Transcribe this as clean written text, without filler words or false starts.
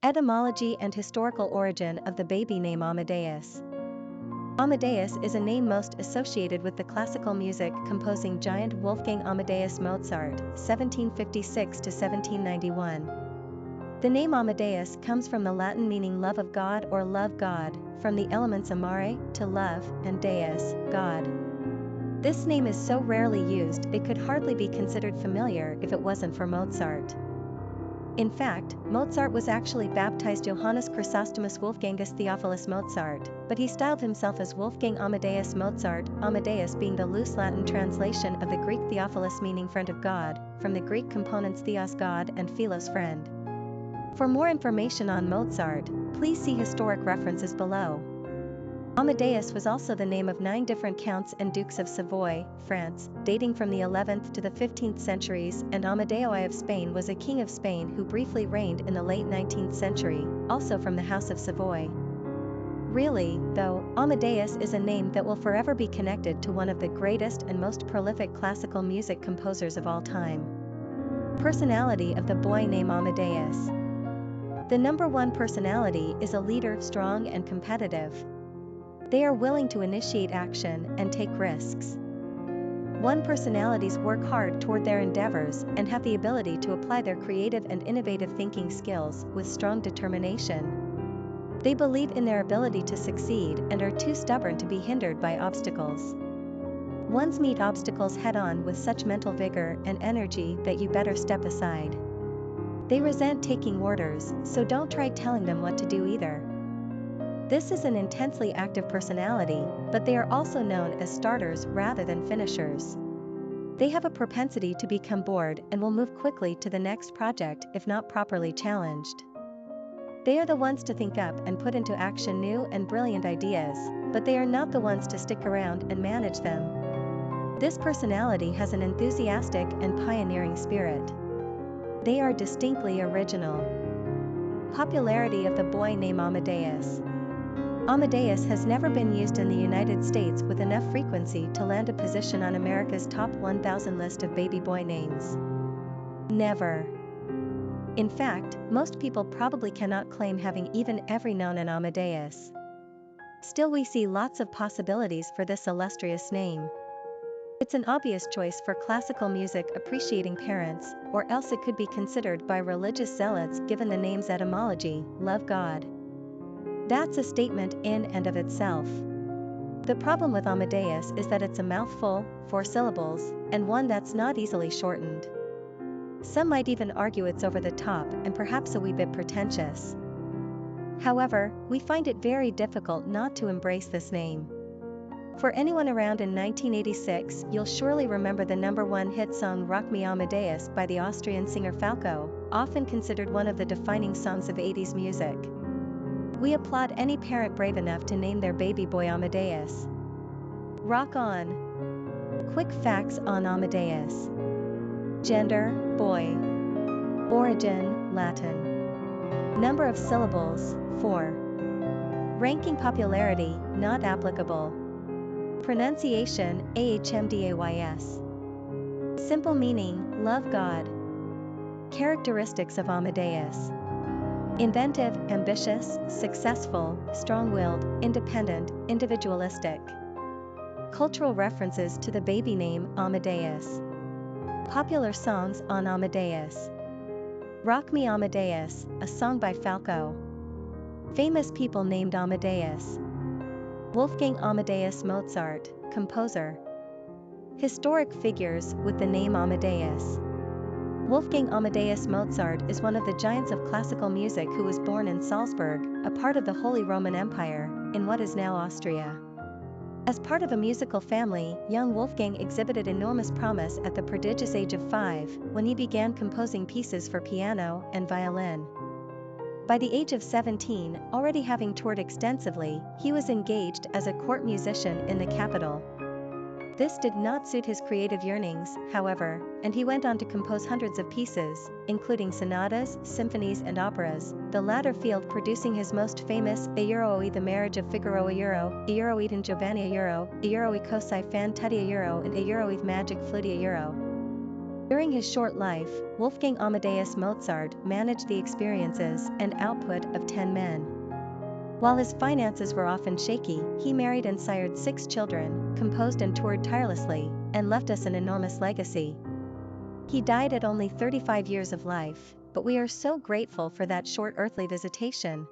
Etymology and historical origin of the baby name Amadeus. Amadeus is a name most associated with the classical music composing giant Wolfgang Amadeus Mozart, 1756 to 1791. The name Amadeus comes from the Latin meaning love of God or love God, from the elements amare, to love, and Deus, God. This name is so rarely used it could hardly be considered familiar if it wasn't for Mozart. In fact, Mozart was actually baptized Johannes Chrysostomus Wolfgangus Theophilus Mozart, but he styled himself as Wolfgang Amadeus Mozart, Amadeus being the loose Latin translation of the Greek Theophilus meaning friend of God, from the Greek components theos God and philos friend. For more information on Mozart, please see historic references below. Amadeus was also the name of 9 different counts and dukes of Savoy, France, dating from the 11th to the 15th centuries, and Amadeo I of Spain was a king of Spain who briefly reigned in the late 19th century, also from the House of Savoy. Really, though, Amadeus is a name that will forever be connected to one of the greatest and most prolific classical music composers of all time. Personality of the boy named Amadeus. The number one personality is a leader, strong and competitive. They are willing to initiate action and take risks. One personalities work hard toward their endeavors and have the ability to apply their creative and innovative thinking skills with strong determination. They believe in their ability to succeed and are too stubborn to be hindered by obstacles. Ones meet obstacles head-on with such mental vigor and energy that you better step aside. They resent taking orders, so don't try telling them what to do either. This is an intensely active personality, but they are also known as starters rather than finishers. They have a propensity to become bored and will move quickly to the next project if not properly challenged. They are the ones to think up and put into action new and brilliant ideas, but they are not the ones to stick around and manage them. This personality has an enthusiastic and pioneering spirit. They are distinctly original. Popularity of the boy named Amadeus. Amadeus has never been used in the United States with enough frequency to land a position on America's top 1,000 list of baby boy names. Never. In fact, most people probably cannot claim having even ever known an Amadeus. Still, we see lots of possibilities for this illustrious name. It's an obvious choice for classical music appreciating parents, or else it could be considered by religious zealots given the name's etymology, love God. That's a statement in and of itself. The problem with Amadeus is that it's a mouthful, 4 syllables, and one that's not easily shortened. Some might even argue it's over the top and perhaps a wee bit pretentious. However, we find it very difficult not to embrace this name. For anyone around in 1986, you'll surely remember the #1 hit song Rock Me Amadeus by the Austrian singer Falco, often considered one of the defining songs of 80s music. We applaud any parent brave enough to name their baby boy Amadeus. Rock on! Quick facts on Amadeus. Gender, boy. Origin, Latin. Number of syllables, 4. Ranking popularity, not applicable. Pronunciation, ahmdays. Simple meaning, love God. Characteristics of Amadeus. Inventive, ambitious, successful, strong-willed, independent, individualistic. Cultural references to the baby name Amadeus. Popular songs on Amadeus. Rock Me Amadeus, a song by Falco. Famous people named Amadeus. Wolfgang Amadeus Mozart, composer. Historic figures with the name Amadeus. Wolfgang Amadeus Mozart is one of the giants of classical music who was born in Salzburg, a part of the Holy Roman Empire, in what is now Austria. As part of a musical family, young Wolfgang exhibited enormous promise at the prodigious age of 5, when he began composing pieces for piano and violin. By the age of 17, already having toured extensively, he was engaged as a court musician in the capital. This did not suit his creative yearnings, however, and he went on to compose hundreds of pieces, including sonatas, symphonies and operas, the latter field producing his most famous Euro The Marriage of Figaro Euro and Giovanni Euro y Così fan tutti Euro and Euro Magic Flute Euro. During his short life, Wolfgang Amadeus Mozart managed the experiences and output of 10 men. While his finances were often shaky, he married and sired 6 children, composed and toured tirelessly, and left us an enormous legacy. He died at only 35 years of life, but we are so grateful for that short earthly visitation.